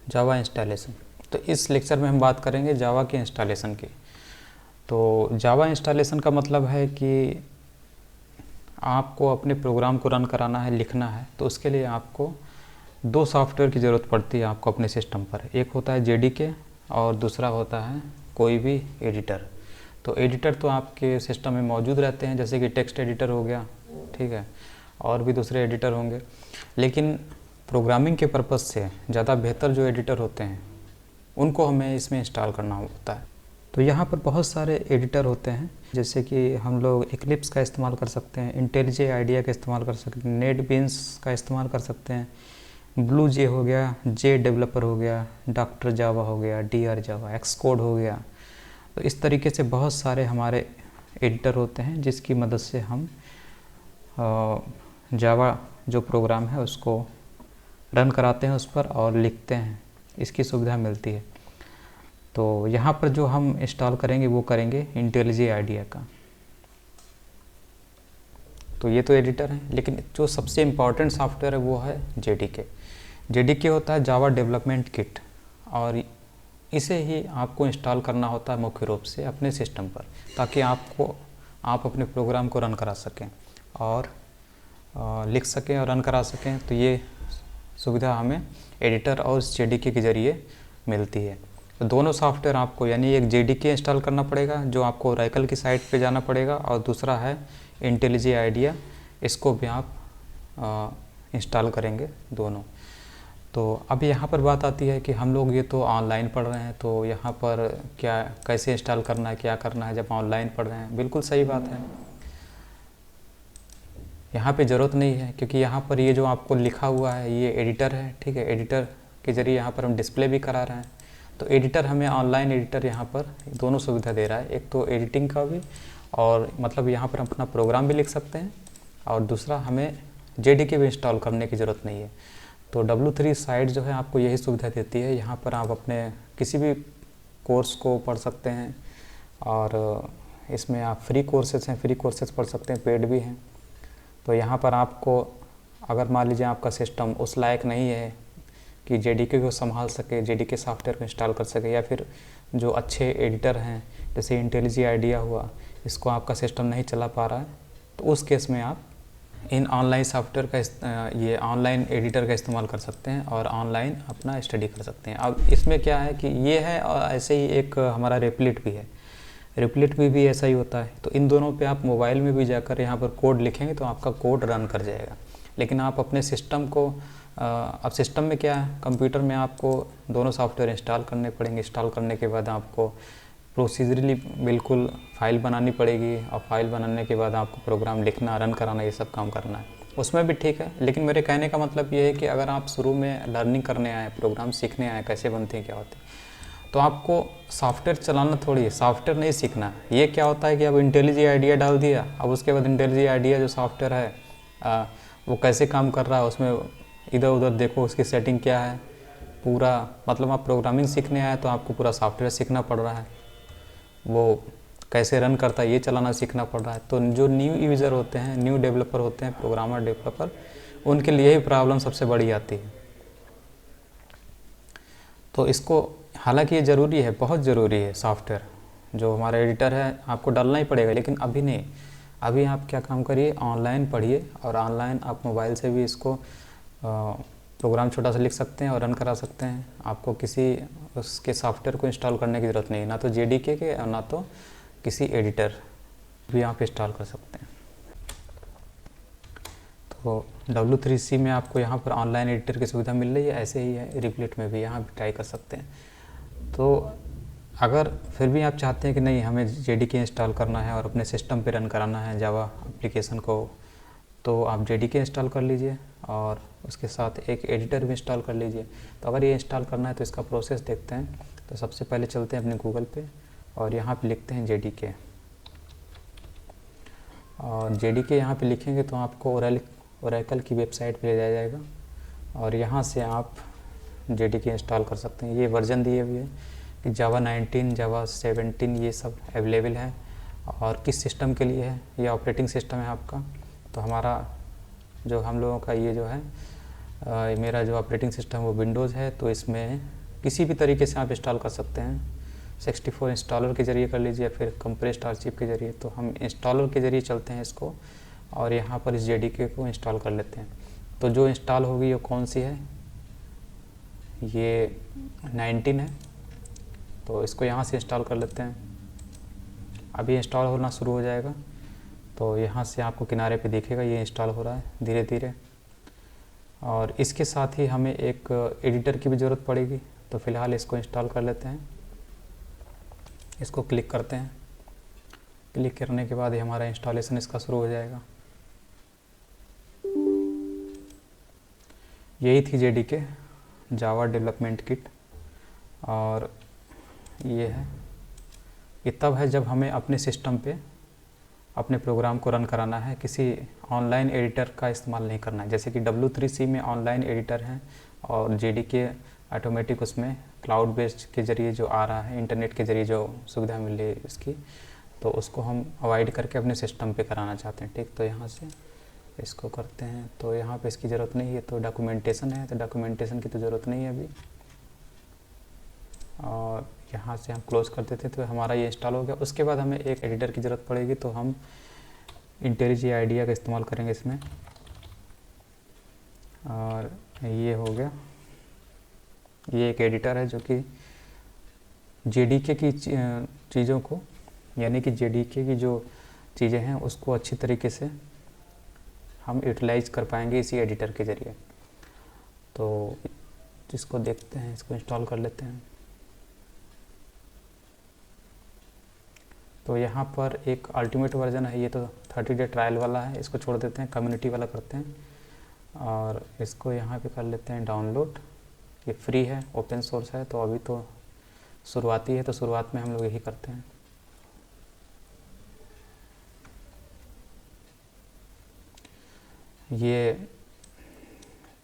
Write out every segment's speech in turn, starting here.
जावा installation. तो इस lecture में हम बात करेंगे जावा के इंस्टॉलेशन की। तो जावा इंस्टॉलेशन का मतलब है कि आपको अपने प्रोग्राम को रन कराना है, लिखना है, तो उसके लिए आपको दो सॉफ्टवेयर की ज़रूरत पड़ती है आपको अपने सिस्टम पर। एक होता है जेडीके और दूसरा होता है कोई भी एडिटर। तो एडिटर तो आपके सिस्टम में मौजूद रहते हैं, जैसे कि टेक्स्ट एडिटर हो गया, ठीक है, और भी दूसरे एडिटर होंगे। लेकिन प्रोग्रामिंग के पर्पज़ से ज़्यादा बेहतर जो एडिटर होते हैं उनको हमें इसमें इंस्टॉल करना होता है। तो यहाँ पर बहुत सारे एडिटर होते हैं, जैसे कि हम लोग इक्लिप्स का इस्तेमाल कर सकते हैं, इंटेलिजे आइडिया का इस्तेमाल कर सकते हैं, नेटबीन्स का इस्तेमाल कर सकते हैं, ब्लू जे हो गया, जे डेवलपर हो गया, डॉक्टर जावा हो गया, DR जावा, एक्सकोड हो गया। तो इस तरीके से बहुत सारे हमारे एडिटर होते हैं जिसकी मदद से हम जावा जो प्रोग्राम है उसको रन कराते हैं उस पर और लिखते हैं, इसकी सुविधा मिलती है। तो यहाँ पर जो हम इंस्टॉल करेंगे वो करेंगे इंटेलिजे आइडिया का। तो ये तो एडिटर है, लेकिन जो सबसे इम्पॉर्टेंट सॉफ्टवेयर है वो है जेडीके। जेडीके होता है जावा डेवलपमेंट किट, और इसे ही आपको इंस्टॉल करना होता है मुख्य रूप से अपने सिस्टम पर, ताकि आप अपने प्रोग्राम को रन करा सकें और लिख सकें और रन करा सकें। तो ये सुविधा हमें एडिटर और जेडीके के ज़रिए मिलती है। तो दोनों सॉफ्टवेयर आपको, यानी एक जेडीके इंस्टॉल करना पड़ेगा जो आपको ओरेकल की साइट पे जाना पड़ेगा, और दूसरा है इंटेलिजे आइडिया, इसको भी आप इंस्टॉल करेंगे दोनों। तो अब यहाँ पर बात आती है कि हम लोग ये तो ऑनलाइन पढ़ रहे हैं, तो यहाँ पर क्या कैसे इंस्टॉल करना है, क्या करना है जब ऑनलाइन पढ़ रहे हैं। बिल्कुल सही बात है, यहाँ पे ज़रूरत नहीं है, क्योंकि यहाँ पर ये जो आपको लिखा हुआ है ये एडिटर है, ठीक है। एडिटर के ज़रिए यहाँ पर हम डिस्प्ले भी करा रहे हैं। तो एडिटर हमें ऑनलाइन एडिटर यहाँ पर दोनों सुविधा दे रहा है, एक तो एडिटिंग का भी, और मतलब यहाँ पर हम अपना प्रोग्राम भी लिख सकते हैं, और दूसरा हमें जेडीके भी इंस्टॉल करने की ज़रूरत नहीं है। तो W3 साइट जो है आपको यही सुविधा देती है। यहाँ पर आप अपने किसी भी कोर्स को पढ़ सकते हैं, और इसमें आप फ्री कोर्सेज हैं, फ्री कोर्सेज पढ़ सकते हैं, पेड भी हैं। तो यहाँ पर आपको, अगर मान लीजिए आपका सिस्टम उस लायक नहीं है कि जेडीके को संभाल सके, जेडीके सॉफ्टवेयर को इंस्टॉल कर सके, या फिर जो अच्छे एडिटर हैं जैसे इंटेलिजे आइडिया हुआ, इसको आपका सिस्टम नहीं चला पा रहा है, तो उस केस में आप इन ऑनलाइन सॉफ्टवेयर का ये ऑनलाइन एडिटर का इस्तेमाल कर सकते हैं और ऑनलाइन अपना स्टडी कर सकते हैं। अब इसमें क्या है कि ये है, और ऐसे ही एक हमारा रेपलिट भी है। रेपलिट में भी ऐसा ही होता है। तो इन दोनों पे आप मोबाइल में भी जाकर यहाँ पर कोड लिखेंगे तो आपका कोड रन कर जाएगा। लेकिन आप अपने सिस्टम को, अब सिस्टम में क्या है, कंप्यूटर में आपको दोनों सॉफ्टवेयर इंस्टॉल करने पड़ेंगे। इंस्टॉल करने के बाद आपको प्रोसीजरली बिल्कुल फ़ाइल बनानी पड़ेगी, और फाइल बनाने के बाद आपको प्रोग्राम लिखना, रन कराना, ये सब काम करना है। उसमें भी ठीक है, लेकिन मेरे कहने का मतलब ये है कि अगर आप शुरू में लर्निंग करने आए, प्रोग्राम सीखने आए कैसे बनते हैं, क्या होते हैं, तो आपको सॉफ्टवेयर चलाना थोड़ी है, सॉफ्टवेयर नहीं सीखना। ये क्या होता है कि अब इंटेलिजे आइडिया डाल दिया, अब उसके बाद इंटेलिजे आइडिया जो सॉफ्टवेयर है वो कैसे काम कर रहा है, उसमें इधर उधर देखो उसकी सेटिंग क्या है, पूरा मतलब आप प्रोग्रामिंग सीखने आए तो आपको पूरा सॉफ्टवेयर सीखना पड़ रहा है, वो कैसे रन करता है ये चलाना सीखना पड़ रहा है। तो जो न्यू यूज़र होते हैं, न्यू डेवलपर होते हैं, प्रोग्रामर डेवलपर, उनके लिए ही प्रॉब्लम सबसे बड़ी आती है। तो इसको, हालांकि ये ज़रूरी है, बहुत ज़रूरी है, सॉफ्टवेयर जो हमारा एडिटर है आपको डालना ही पड़ेगा, लेकिन अभी नहीं। अभी आप क्या काम करिए, ऑनलाइन पढ़िए, और ऑनलाइन आप मोबाइल से भी इसको प्रोग्राम छोटा सा लिख सकते हैं और रन करा सकते हैं। आपको किसी उसके सॉफ्टवेयर को इंस्टॉल करने की ज़रूरत नहीं है, ना तो जेडीके के और ना तो किसी एडिटर भी आप इंस्टॉल कर सकते हैं। तो W3C में आपको यहाँ पर ऑनलाइन एडिटर की सुविधा मिल रही है, ऐसे ही है रिपलेट में भी, यहाँ भी ट्राई कर सकते हैं। तो अगर फिर भी आप चाहते हैं कि नहीं हमें जेडीके इंस्टॉल करना है और अपने सिस्टम पे रन कराना है जावा एप्लीकेशन को, तो आप जेडीके इंस्टॉल कर लीजिए और उसके साथ एक एडिटर भी इंस्टॉल कर लीजिए। तो अगर ये इंस्टॉल करना है तो इसका प्रोसेस देखते हैं। तो सबसे पहले चलते हैं अपने गूगल पे, और यहाँ पे लिखते हैं जेडीके, और जेडीके यहाँ पे लिखेंगे तो आपको ओरेकल की वेबसाइट पे ले जाया जाएगा, और यहाँ से आप जेडीके इंस्टॉल कर सकते हैं। ये वर्जन दिए हुए है कि जावा 19, जावा 17 ये सब अवेलेबल है, और किस सिस्टम के लिए है, ये ऑपरेटिंग सिस्टम है आपका। तो हमारा जो हम लोगों का ये जो है मेरा जो ऑपरेटिंग सिस्टम वो विंडोज़ है, तो इसमें किसी भी तरीके से आप इंस्टॉल कर सकते हैं। 64 इंस्टॉलर के ज़रिए कर लीजिए या फिर कंप्रेस्ड आरचिप के ज़रिए। तो हम इंस्टॉलर के ज़रिए चलते हैं इसको और यहाँ पर इस JDK को इंस्टॉल कर लेते हैं। तो जो इंस्टॉल होगी वो कौन सी है, ये 19 है, तो इसको यहाँ से इंस्टॉल कर लेते हैं। अभी इंस्टॉल होना शुरू हो जाएगा, तो यहाँ से आपको किनारे पे दिखेगा ये इंस्टॉल हो रहा है धीरे धीरे। और इसके साथ ही हमें एक एडिटर की भी ज़रूरत पड़ेगी, तो फ़िलहाल इसको इंस्टॉल कर लेते हैं। इसको क्लिक करते हैं, क्लिक करने के बाद ही हमारा इंस्टॉलेशन इसका शुरू हो जाएगा। यही थी JDK जावा डेवलपमेंट किट, और ये है, ये तब है जब हमें अपने सिस्टम पे अपने प्रोग्राम को रन कराना है, किसी ऑनलाइन एडिटर का इस्तेमाल नहीं करना है। जैसे कि W3C में ऑनलाइन एडिटर है और JDK ऑटोमेटिक उसमें क्लाउड बेस्ड के ज़रिए जो आ रहा है, इंटरनेट के ज़रिए जो सुविधा मिल रही है इसकी, तो उसको हम अवॉइड करके अपने सिस्टम पे कराना चाहते हैं। ठीक, तो यहाँ से इसको करते हैं, तो यहाँ पे इसकी ज़रूरत नहीं है। तो डॉक्यूमेंटेशन है, तो डॉक्यूमेंटेशन की तो ज़रूरत नहीं है अभी, और यहाँ से हम क्लोज़ कर देते हैं। तो हमारा ये इंस्टॉल हो गया। उसके बाद हमें एक एडिटर की ज़रूरत पड़ेगी, तो हम IntelliJ IDEA का इस्तेमाल करेंगे इसमें। और ये हो गया, ये एक एडिटर है जो कि JDK की चीज़ों को, यानी कि JDK की जो चीज़ें हैं उसको अच्छी तरीके से हम यूटिलाइज कर पाएंगे इसी एडिटर के ज़रिए। तो जिसको देखते हैं, इसको इंस्टॉल कर लेते हैं। तो यहाँ पर एक अल्टीमेट वर्जन है, ये तो 30 डे ट्रायल वाला है, इसको छोड़ देते हैं, कम्युनिटी वाला करते हैं। और इसको यहाँ पे कर लेते हैं डाउनलोड। ये फ्री है, ओपन सोर्स है, तो अभी तो शुरुआती है, तो शुरुआत में हम लोग यही करते हैं। ये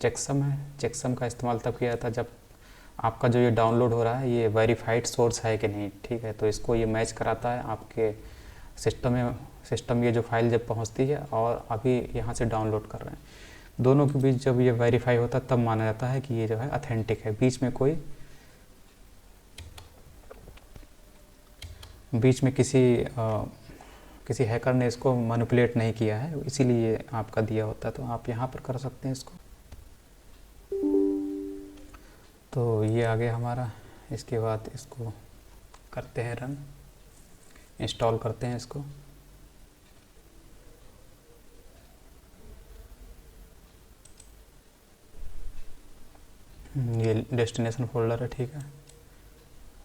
चेकसम है, चेकसम का इस्तेमाल तब किया था जब आपका जो ये डाउनलोड हो रहा है ये वेरीफाइड सोर्स है कि नहीं। ठीक है, तो इसको ये मैच कराता है आपके सिस्टम ये जो फाइल जब पहुंचती है और अभी यहाँ से डाउनलोड कर रहे हैं, दोनों के बीच जब ये वेरीफाई होता है तब माना जाता है कि ये जो है ऑथेंटिक है। बीच में किसी हैकर ने इसको मैनिपुलेट नहीं किया है, इसीलिए आपका दिया होता है। तो आप यहाँ पर कर सकते हैं इसको। तो ये आ गया हमारा। इसके बाद इसको करते हैं रन, इंस्टॉल करते हैं इसको। ये डेस्टिनेशन फोल्डर है। ठीक है,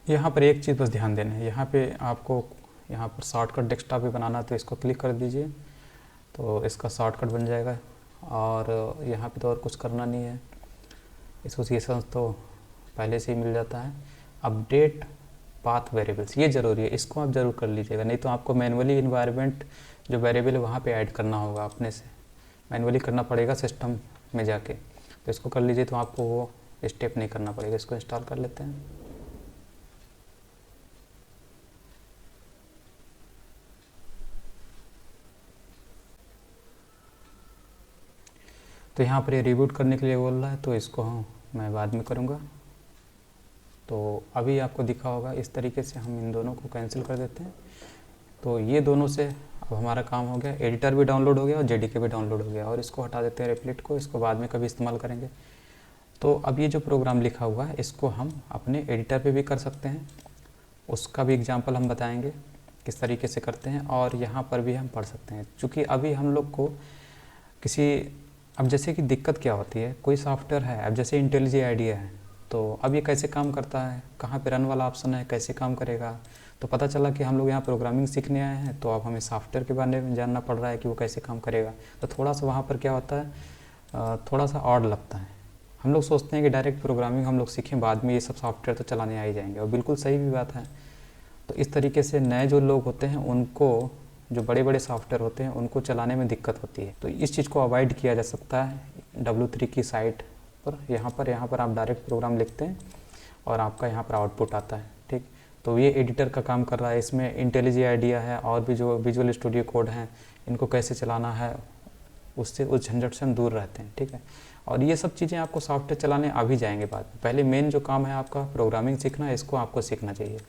यहाँ पर एक चीज़ बस ध्यान देना है, यहाँ पे आपको यहाँ पर शॉर्टकट डेस्कटॉप भी बनाना है, तो इसको क्लिक कर दीजिए, तो इसका शॉर्टकट बन जाएगा। और यहाँ पे तो और कुछ करना नहीं है, एसोसिएशन तो पहले से ही मिल जाता है। अपडेट पाथ वेरिएबल्स, ये ज़रूरी है, इसको आप ज़रूर कर लीजिएगा, नहीं तो आपको मैनुअली इन्वायरमेंट जो वेरिएबल है वहाँ पे ऐड करना होगा, अपने से मैनुअली करना पड़ेगा सिस्टम में जाके। तो इसको कर लीजिए, तो आपको वो स्टेप नहीं करना पड़ेगा। इसको इंस्टॉल कर लेते हैं। तो यहाँ पर ये रिबूट करने के लिए बोल रहा है, तो इसको मैं बाद में करूँगा। तो अभी आपको दिखा होगा, इस तरीके से हम इन दोनों को कैंसिल कर देते हैं। तो ये दोनों से अब हमारा काम हो गया, एडिटर भी डाउनलोड हो गया और JDK भी डाउनलोड हो गया। और इसको हटा देते हैं रिप्लेट को, इसको बाद में कभी इस्तेमाल करेंगे। तो अब ये जो प्रोग्राम लिखा हुआ है इसको हम अपने एडिटर पे भी कर सकते हैं, उसका भी एग्जांपल हम बताएंगे किस तरीके से करते हैं, और यहाँ पर भी हम पढ़ सकते हैं। चूँकि अभी हम लोग को अब जैसे कि दिक्कत क्या होती है, कोई सॉफ्टवेयर है, अब जैसे IntelliJ IDEA है, तो अब ये कैसे काम करता है, कहाँ पे रन वाला ऑप्शन है, कैसे काम करेगा। तो पता चला कि हम लोग यहाँ प्रोग्रामिंग सीखने आए हैं, तो अब हमें सॉफ्टवेयर के बारे में जानना पड़ रहा है कि वो कैसे काम करेगा। तो थोड़ा सा वहाँ पर क्या होता है, थोड़ा सा ऑड लगता है। हम लोग सोचते हैं कि डायरेक्ट प्रोग्रामिंग हम लोग सीखें, बाद में ये सब सॉफ्टवेयर तो चलाने आ ही जाएंगे, और बिल्कुल सही भी बात है। तो इस तरीके से नए जो लोग होते हैं उनको, जो बड़े बड़े सॉफ्टवेयर होते हैं उनको चलाने में दिक्कत होती है। तो इस चीज़ को अवॉइड किया जा सकता है W3 की साइट पर। यहाँ पर आप डायरेक्ट प्रोग्राम लिखते हैं और आपका यहाँ पर आउटपुट आता है। ठीक, तो ये एडिटर का काम कर रहा है। इसमें IntelliJ IDEA है और भी जो विजुअल स्टूडियो कोड हैं, इनको कैसे चलाना है उससे उस झंझट से हम दूर रहते हैं, ठीक है। और ये सब चीज़ें आपको सॉफ्टवेयर चलाने आ भी जाएंगे बाद में। पहले मेन जो काम है आपका प्रोग्रामिंग सीखना है, इसको आपको सीखना चाहिए।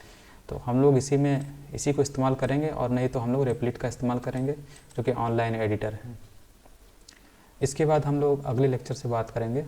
तो हम लोग इसी को इस्तेमाल करेंगे, और नहीं तो हम लोग रेपलिट का इस्तेमाल करेंगे जो कि ऑनलाइन एडिटर है। इसके बाद हम लोग अगले लेक्चर से बात करेंगे